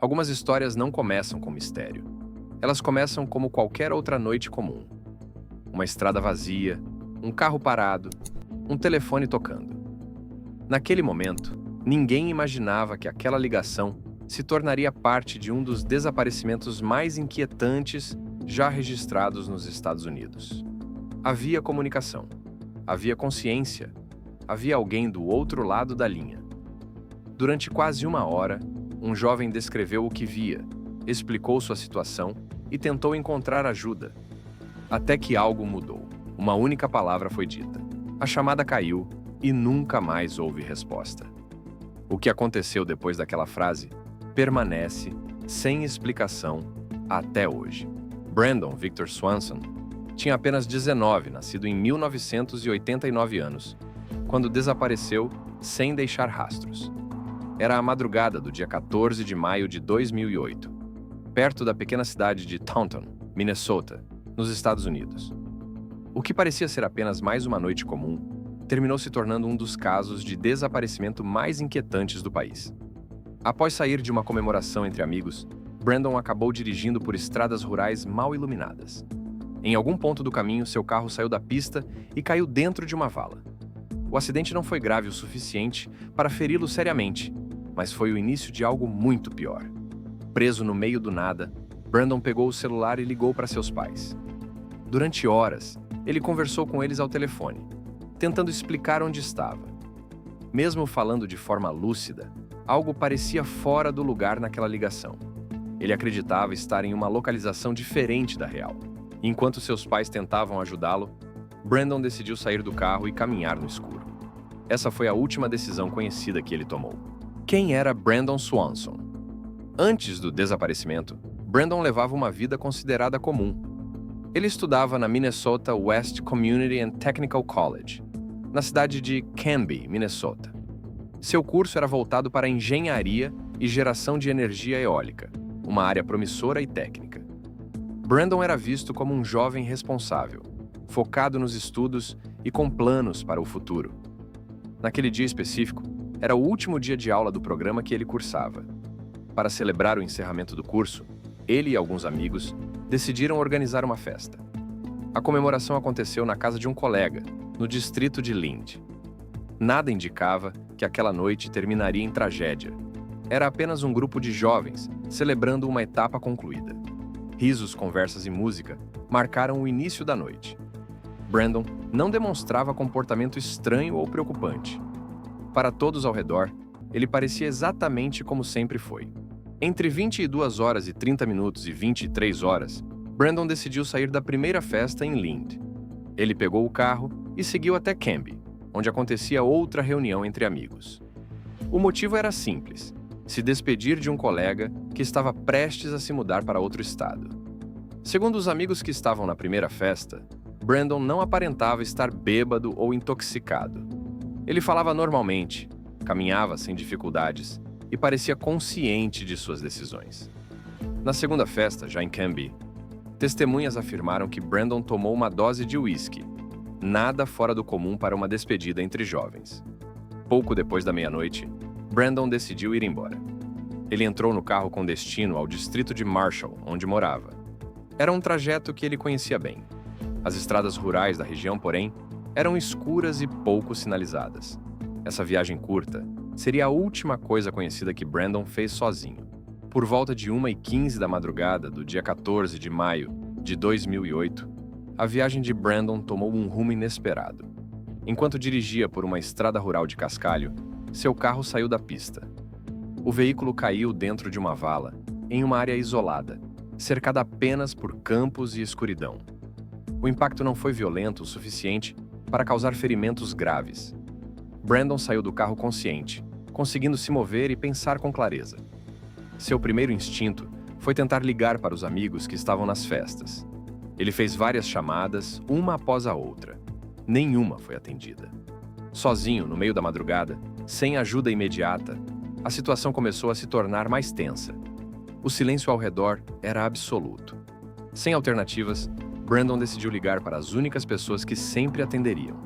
Algumas histórias não começam com mistério. Elas começam como qualquer outra noite comum. Uma estrada vazia, um carro parado, um telefone tocando. Naquele momento, ninguém imaginava que aquela ligação se tornaria parte de um dos desaparecimentos mais inquietantes já registrados nos Estados Unidos. Havia comunicação, havia consciência, havia alguém do outro lado da linha. Durante quase uma hora, um jovem descreveu o que via, explicou sua situação e tentou encontrar ajuda. Até que algo mudou. Uma única palavra foi dita. A chamada caiu e nunca mais houve resposta. O que aconteceu depois daquela frase permanece sem explicação até hoje. Brandon Victor Swanson tinha apenas 19, nascido em 1989 anos, quando desapareceu sem deixar rastros. Era a madrugada do dia 14 de maio de 2008, perto da pequena cidade de Taunton, Minnesota, nos Estados Unidos. O que parecia ser apenas mais uma noite comum, terminou se tornando um dos casos de desaparecimento mais inquietantes do país. Após sair de uma comemoração entre amigos, Brandon acabou dirigindo por estradas rurais mal iluminadas. Em algum ponto do caminho, seu carro saiu da pista e caiu dentro de uma vala. O acidente não foi grave o suficiente para feri-lo seriamente, mas foi o início de algo muito pior. Preso no meio do nada, Brandon pegou o celular e ligou para seus pais. Durante horas, ele conversou com eles ao telefone, tentando explicar onde estava. Mesmo falando de forma lúcida, algo parecia fora do lugar naquela ligação. Ele acreditava estar em uma localização diferente da real. Enquanto seus pais tentavam ajudá-lo, Brandon decidiu sair do carro e caminhar no escuro. Essa foi a última decisão conhecida que ele tomou. Quem era Brandon Swanson? Antes do desaparecimento, Brandon levava uma vida considerada comum. Ele estudava na Minnesota West Community and Technical College, na cidade de Canby, Minnesota. Seu curso era voltado para engenharia e geração de energia eólica, uma área promissora e técnica. Brandon era visto como um jovem responsável, focado nos estudos e com planos para o futuro. Naquele dia específico, era o último dia de aula do programa que ele cursava. Para celebrar o encerramento do curso, ele e alguns amigos decidiram organizar uma festa. A comemoração aconteceu na casa de um colega, no distrito de Lind. Nada indicava que aquela noite terminaria em tragédia. Era apenas um grupo de jovens celebrando uma etapa concluída. Risos, conversas e música marcaram o início da noite. Brandon não demonstrava comportamento estranho ou preocupante. Para todos ao redor, ele parecia exatamente como sempre foi. Entre 22 horas e 30 minutos e 23 horas, Brandon decidiu sair da primeira festa em Lind. Ele pegou o carro e seguiu até Canby, onde acontecia outra reunião entre amigos. O motivo era simples: se despedir de um colega que estava prestes a se mudar para outro estado. Segundo os amigos que estavam na primeira festa, Brandon não aparentava estar bêbado ou intoxicado. Ele falava normalmente, caminhava sem dificuldades e parecia consciente de suas decisões. Na segunda festa, já em Canby, testemunhas afirmaram que Brandon tomou uma dose de uísque, nada fora do comum para uma despedida entre jovens. Pouco depois da meia-noite, Brandon decidiu ir embora. Ele entrou no carro com destino ao distrito de Marshall, onde morava. Era um trajeto que ele conhecia bem. As estradas rurais da região, porém, eram escuras e pouco sinalizadas. Essa viagem curta seria a última coisa conhecida que Brandon fez sozinho. Por volta de 1h15 da madrugada do dia 14 de maio de 2008, a viagem de Brandon tomou um rumo inesperado. Enquanto dirigia por uma estrada rural de cascalho, seu carro saiu da pista. O veículo caiu dentro de uma vala, em uma área isolada, cercada apenas por campos e escuridão. O impacto não foi violento o suficiente para causar ferimentos graves. Brandon saiu do carro consciente, conseguindo se mover e pensar com clareza. Seu primeiro instinto foi tentar ligar para os amigos que estavam nas festas. Ele fez várias chamadas, uma após a outra. Nenhuma foi atendida. Sozinho, no meio da madrugada, sem ajuda imediata, a situação começou a se tornar mais tensa. O silêncio ao redor era absoluto. Sem alternativas, Brandon decidiu ligar para as únicas pessoas que sempre atenderiam: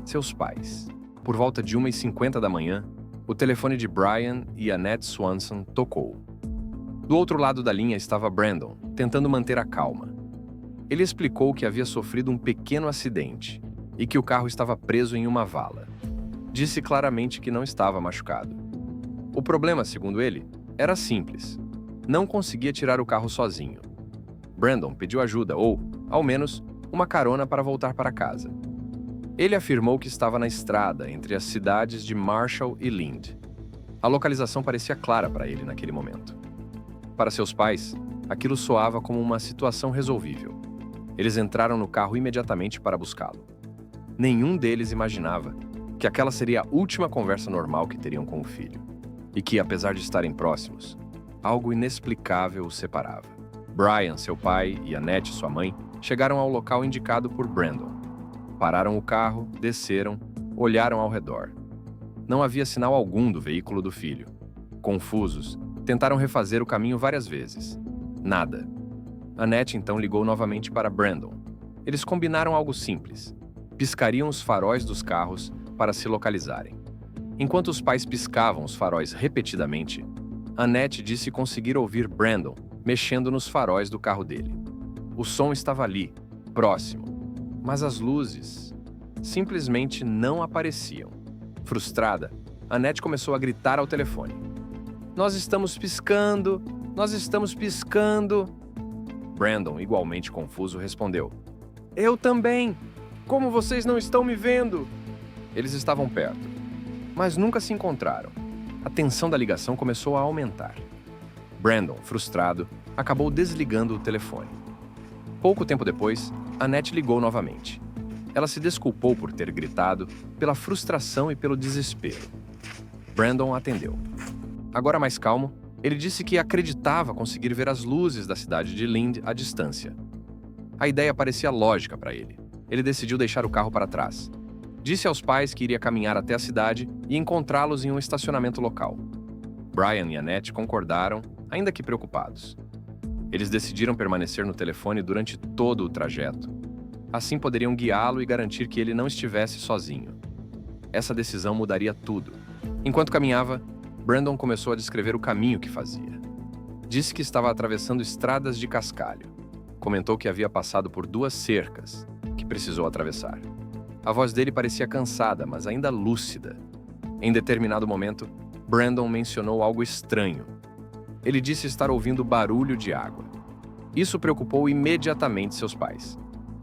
seus pais. Por volta de 1h50 da manhã, o telefone de Brian e Annette Swanson tocou. Do outro lado da linha estava Brandon, tentando manter a calma. Ele explicou que havia sofrido um pequeno acidente e que o carro estava preso em uma vala. Disse claramente que não estava machucado. O problema, segundo ele, era simples. Não conseguia tirar o carro sozinho. Brandon pediu ajuda ou, ao menos, uma carona para voltar para casa. Ele afirmou que estava na estrada entre as cidades de Marshall e Lind. A localização parecia clara para ele naquele momento. Para seus pais, aquilo soava como uma situação resolvível. Eles entraram no carro imediatamente para buscá-lo. Nenhum deles imaginava que aquela seria a última conversa normal que teriam com o filho, e que, apesar de estarem próximos, algo inexplicável os separava. Brian, seu pai, e Annette, sua mãe, chegaram ao local indicado por Brandon. Pararam o carro, desceram, olharam ao redor. Não havia sinal algum do veículo do filho. Confusos, tentaram refazer o caminho várias vezes. Nada. Annette então ligou novamente para Brandon. Eles combinaram algo simples. Piscariam os faróis dos carros para se localizarem. Enquanto os pais piscavam os faróis repetidamente, Annette disse conseguir ouvir Brandon mexendo nos faróis do carro dele. O som estava ali, próximo, mas as luzes simplesmente não apareciam. Frustrada, Annette começou a gritar ao telefone. Nós estamos piscando! Nós estamos piscando! Brandon, igualmente confuso, respondeu. Eu também! Como vocês não estão me vendo? Eles estavam perto, mas nunca se encontraram. A tensão da ligação começou a aumentar. Brandon, frustrado, acabou desligando o telefone. Pouco tempo depois, Annette ligou novamente. Ela se desculpou por ter gritado, pela frustração e pelo desespero. Brandon atendeu. Agora mais calmo, ele disse que acreditava conseguir ver as luzes da cidade de Lind à distância. A ideia parecia lógica para ele. Ele decidiu deixar o carro para trás. Disse aos pais que iria caminhar até a cidade e encontrá-los em um estacionamento local. Brian e Annette concordaram, ainda que preocupados. Eles decidiram permanecer no telefone durante todo o trajeto. Assim poderiam guiá-lo e garantir que ele não estivesse sozinho. Essa decisão mudaria tudo. Enquanto caminhava, Brandon começou a descrever o caminho que fazia. Disse que estava atravessando estradas de cascalho. Comentou que havia passado por 2 cercas, que precisou atravessar. A voz dele parecia cansada, mas ainda lúcida. Em determinado momento, Brandon mencionou algo estranho. Ele disse estar ouvindo barulho de água. Isso preocupou imediatamente seus pais.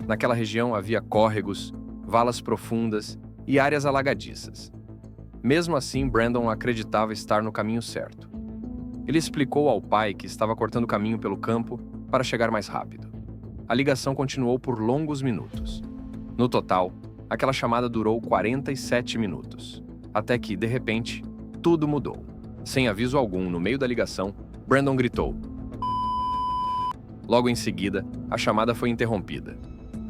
Naquela região havia córregos, valas profundas e áreas alagadiças. Mesmo assim, Brandon acreditava estar no caminho certo. Ele explicou ao pai que estava cortando caminho pelo campo para chegar mais rápido. A ligação continuou por longos minutos. No total, aquela chamada durou 47 minutos. Até que, de repente, tudo mudou. Sem aviso algum, no meio da ligação, Brandon gritou. Logo em seguida, a chamada foi interrompida.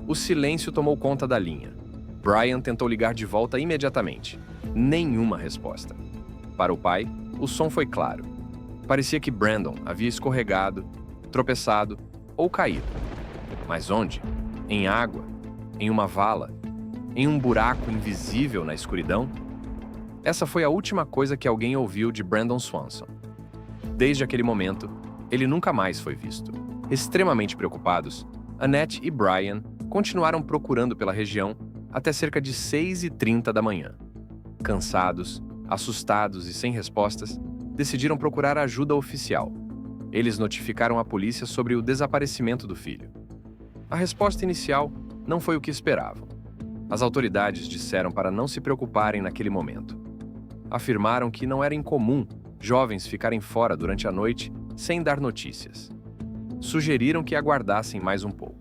O silêncio tomou conta da linha. Brian tentou ligar de volta imediatamente. Nenhuma resposta. Para o pai, o som foi claro. Parecia que Brandon havia escorregado, tropeçado ou caído. Mas onde? Em água? Em uma vala? Em um buraco invisível na escuridão? Essa foi a última coisa que alguém ouviu de Brandon Swanson. Desde aquele momento, ele nunca mais foi visto. Extremamente preocupados, Annette e Brian continuaram procurando pela região até cerca de 6h30 da manhã. Cansados, assustados e sem respostas, decidiram procurar ajuda oficial. Eles notificaram a polícia sobre o desaparecimento do filho. A resposta inicial não foi o que esperavam. As autoridades disseram para não se preocuparem naquele momento. Afirmaram que não era incomum jovens ficarem fora durante a noite sem dar notícias. Sugeriram que aguardassem mais um pouco.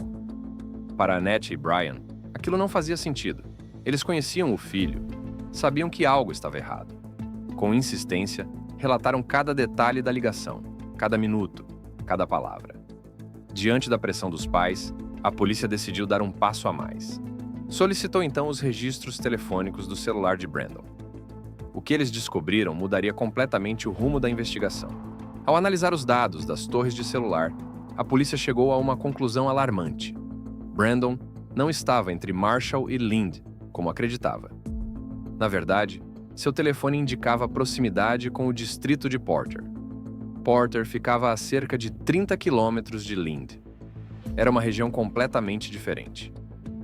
Para Annette e Brian, aquilo não fazia sentido. Eles conheciam o filho, sabiam que algo estava errado. Com insistência, relataram cada detalhe da ligação, cada minuto, cada palavra. Diante da pressão dos pais, a polícia decidiu dar um passo a mais. Solicitou então os registros telefônicos do celular de Brandon. O que eles descobriram mudaria completamente o rumo da investigação. Ao analisar os dados das torres de celular, a polícia chegou a uma conclusão alarmante. Brandon não estava entre Marshall e Lind, como acreditava. Na verdade, seu telefone indicava proximidade com o distrito de Porter. Porter ficava a cerca de 30 quilômetros de Lind. Era uma região completamente diferente.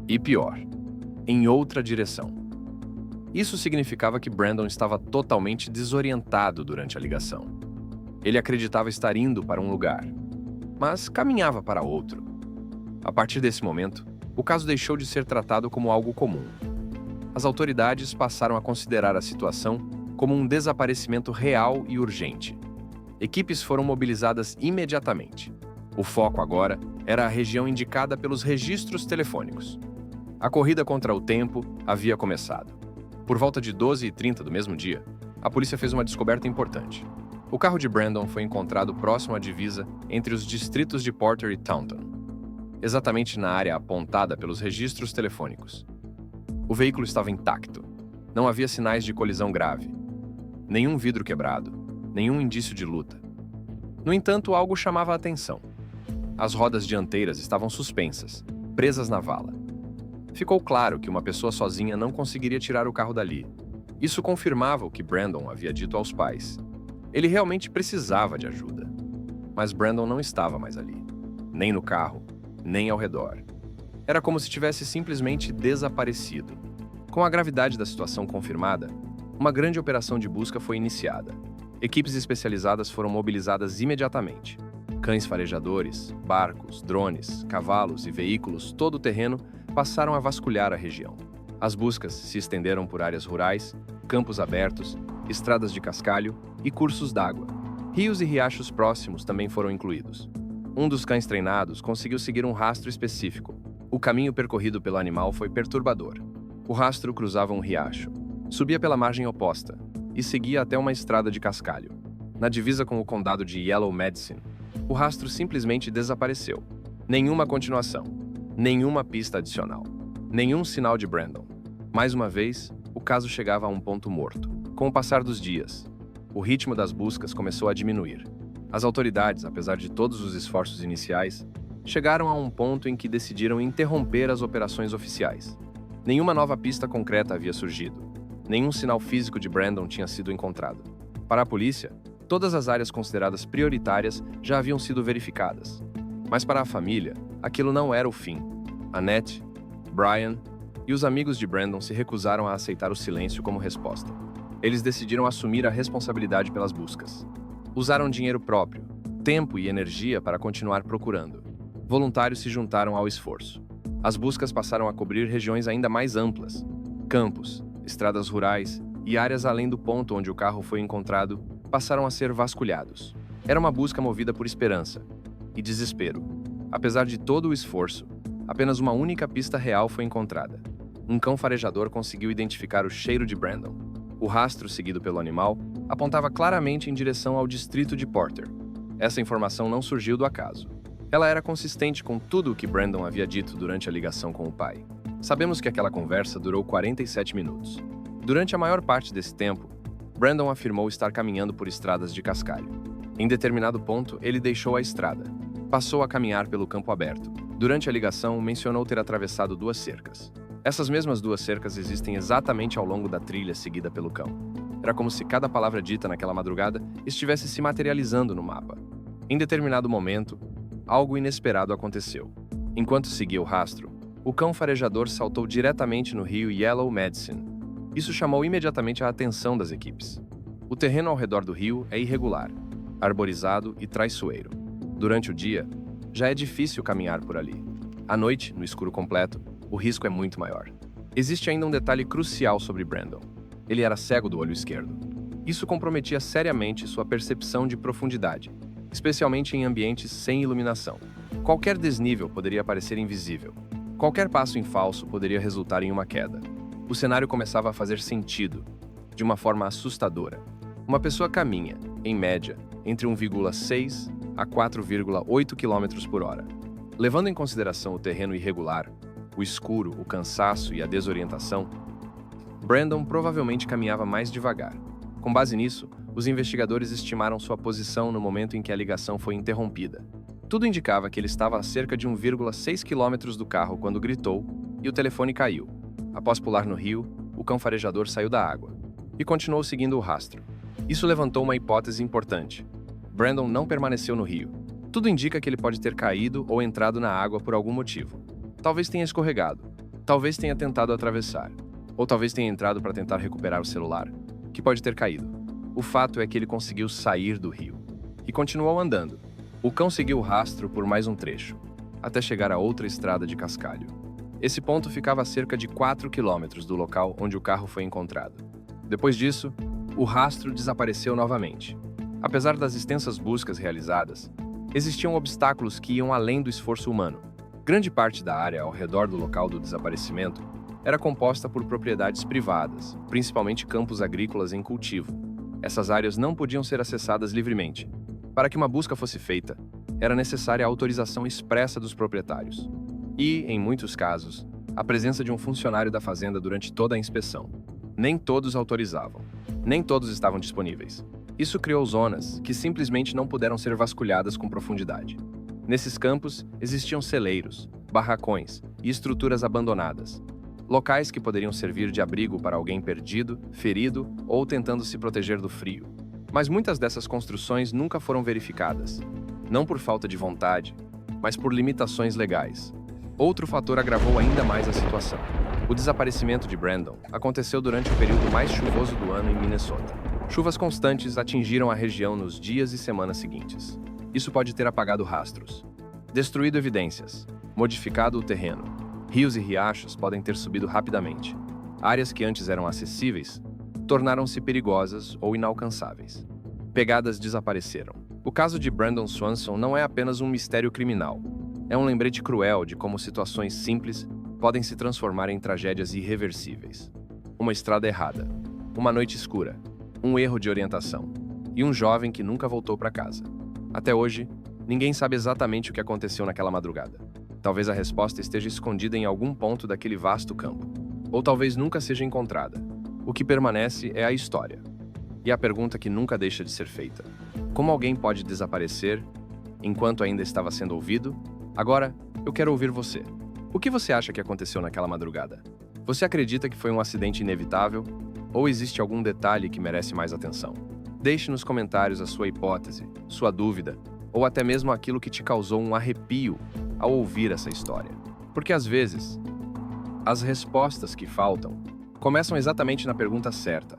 E pior, em outra direção. Isso significava que Brandon estava totalmente desorientado durante a ligação. Ele acreditava estar indo para um lugar, mas caminhava para outro. A partir desse momento, o caso deixou de ser tratado como algo comum. As autoridades passaram a considerar a situação como um desaparecimento real e urgente. Equipes foram mobilizadas imediatamente. O foco agora era a região indicada pelos registros telefônicos. A corrida contra o tempo havia começado. Por volta de 12h30 do mesmo dia, a polícia fez uma descoberta importante. O carro de Brandon foi encontrado próximo à divisa entre os distritos de Porter e Taunton, exatamente na área apontada pelos registros telefônicos. O veículo estava intacto. Não havia sinais de colisão grave. Nenhum vidro quebrado, nenhum indício de luta. No entanto, algo chamava a atenção. As rodas dianteiras estavam suspensas, presas na vala. Ficou claro que uma pessoa sozinha não conseguiria tirar o carro dali. Isso confirmava o que Brandon havia dito aos pais. Ele realmente precisava de ajuda. Mas Brandon não estava mais ali. Nem no carro, nem ao redor. Era como se tivesse simplesmente desaparecido. Com a gravidade da situação confirmada, uma grande operação de busca foi iniciada. Equipes especializadas foram mobilizadas imediatamente. Cães farejadores, barcos, drones, cavalos e veículos todo-terreno passaram a vasculhar a região. As buscas se estenderam por áreas rurais, campos abertos, estradas de cascalho e cursos d'água. Rios e riachos próximos também foram incluídos. Um dos cães treinados conseguiu seguir um rastro específico. O caminho percorrido pelo animal foi perturbador. O rastro cruzava um riacho, subia pela margem oposta e seguia até uma estrada de cascalho. Na divisa com o condado de Yellow Medicine, o rastro simplesmente desapareceu. Nenhuma continuação, nenhuma pista adicional, nenhum sinal de Brandon. Mais uma vez, o caso chegava a um ponto morto. Com o passar dos dias, o ritmo das buscas começou a diminuir. As autoridades, apesar de todos os esforços iniciais, chegaram a um ponto em que decidiram interromper as operações oficiais. Nenhuma nova pista concreta havia surgido. Nenhum sinal físico de Brandon tinha sido encontrado. Para a polícia, todas as áreas consideradas prioritárias já haviam sido verificadas. Mas para a família, aquilo não era o fim. Annette, Brian e os amigos de Brandon se recusaram a aceitar o silêncio como resposta. Eles decidiram assumir a responsabilidade pelas buscas. Usaram dinheiro próprio, tempo e energia para continuar procurando. Voluntários se juntaram ao esforço. As buscas passaram a cobrir regiões ainda mais amplas. Campos, estradas rurais e áreas além do ponto onde o carro foi encontrado passaram a ser vasculhados. Era uma busca movida por esperança e desespero. Apesar de todo o esforço, apenas uma única pista real foi encontrada. Um cão farejador conseguiu identificar o cheiro de Brandon. O rastro seguido pelo animal apontava claramente em direção ao distrito de Porter. Essa informação não surgiu do acaso. Ela era consistente com tudo o que Brandon havia dito durante a ligação com o pai. Sabemos que aquela conversa durou 47 minutos. Durante a maior parte desse tempo, Brandon afirmou estar caminhando por estradas de cascalho. Em determinado ponto, ele deixou a estrada. Passou a caminhar pelo campo aberto. Durante a ligação, mencionou ter atravessado 2 cercas. Essas mesmas 2 cercas existem exatamente ao longo da trilha seguida pelo cão. Era como se cada palavra dita naquela madrugada estivesse se materializando no mapa. Em determinado momento, algo inesperado aconteceu. Enquanto seguia o rastro, o cão farejador saltou diretamente no rio Yellow Medicine. Isso chamou imediatamente a atenção das equipes. O terreno ao redor do rio é irregular, arborizado e traiçoeiro. Durante o dia, já é difícil caminhar por ali. À noite, no escuro completo, o risco é muito maior. Existe ainda um detalhe crucial sobre Brandon. Ele era cego do olho esquerdo. Isso comprometia seriamente sua percepção de profundidade, especialmente em ambientes sem iluminação. Qualquer desnível poderia parecer invisível. Qualquer passo em falso poderia resultar em uma queda. O cenário começava a fazer sentido, de uma forma assustadora. Uma pessoa caminha, em média, entre 1,6 a 4,8 km por hora. Levando em consideração o terreno irregular, o escuro, o cansaço e a desorientação, Brandon provavelmente caminhava mais devagar. Com base nisso, os investigadores estimaram sua posição no momento em que a ligação foi interrompida. Tudo indicava que ele estava a cerca de 1,6 km do carro quando gritou e o telefone caiu. Após pular no rio, o cão farejador saiu da água e continuou seguindo o rastro. Isso levantou uma hipótese importante. Brandon não permaneceu no rio. Tudo indica que ele pode ter caído ou entrado na água por algum motivo. Talvez tenha escorregado, talvez tenha tentado atravessar, ou talvez tenha entrado para tentar recuperar o celular, que pode ter caído. O fato é que ele conseguiu sair do rio e continuou andando. O cão seguiu o rastro por mais um trecho, até chegar a outra estrada de cascalho. Esse ponto ficava a cerca de 4 quilômetros do local onde o carro foi encontrado. Depois disso, o rastro desapareceu novamente. Apesar das extensas buscas realizadas, existiam obstáculos que iam além do esforço humano. Grande parte da área ao redor do local do desaparecimento era composta por propriedades privadas, principalmente campos agrícolas em cultivo. Essas áreas não podiam ser acessadas livremente. Para que uma busca fosse feita, era necessária a autorização expressa dos proprietários. E, em muitos casos, a presença de um funcionário da fazenda durante toda a inspeção. Nem todos autorizavam. Nem todos estavam disponíveis. Isso criou zonas que simplesmente não puderam ser vasculhadas com profundidade. Nesses campos, existiam celeiros, barracões e estruturas abandonadas. Locais que poderiam servir de abrigo para alguém perdido, ferido ou tentando se proteger do frio. Mas muitas dessas construções nunca foram verificadas. Não por falta de vontade, mas por limitações legais. Outro fator agravou ainda mais a situação. O desaparecimento de Brandon aconteceu durante o período mais chuvoso do ano em Minnesota. Chuvas constantes atingiram a região nos dias e semanas seguintes. Isso pode ter apagado rastros, destruído evidências, modificado o terreno. Rios e riachos podem ter subido rapidamente. Áreas que antes eram acessíveis tornaram-se perigosas ou inalcançáveis. Pegadas desapareceram. O caso de Brandon Swanson não é apenas um mistério criminal. É um lembrete cruel de como situações simples podem se transformar em tragédias irreversíveis. Uma estrada errada, uma noite escura, um erro de orientação e um jovem que nunca voltou para casa. Até hoje, ninguém sabe exatamente o que aconteceu naquela madrugada. Talvez a resposta esteja escondida em algum ponto daquele vasto campo, ou talvez nunca seja encontrada. O que permanece é a história. E a pergunta que nunca deixa de ser feita: como alguém pode desaparecer enquanto ainda estava sendo ouvido? Agora, eu quero ouvir você. O que você acha que aconteceu naquela madrugada? Você acredita que foi um acidente inevitável? Ou existe algum detalhe que merece mais atenção? Deixe nos comentários a sua hipótese, sua dúvida, ou até mesmo aquilo que te causou um arrepio ao ouvir essa história. Porque às vezes, as respostas que faltam começam exatamente na pergunta certa.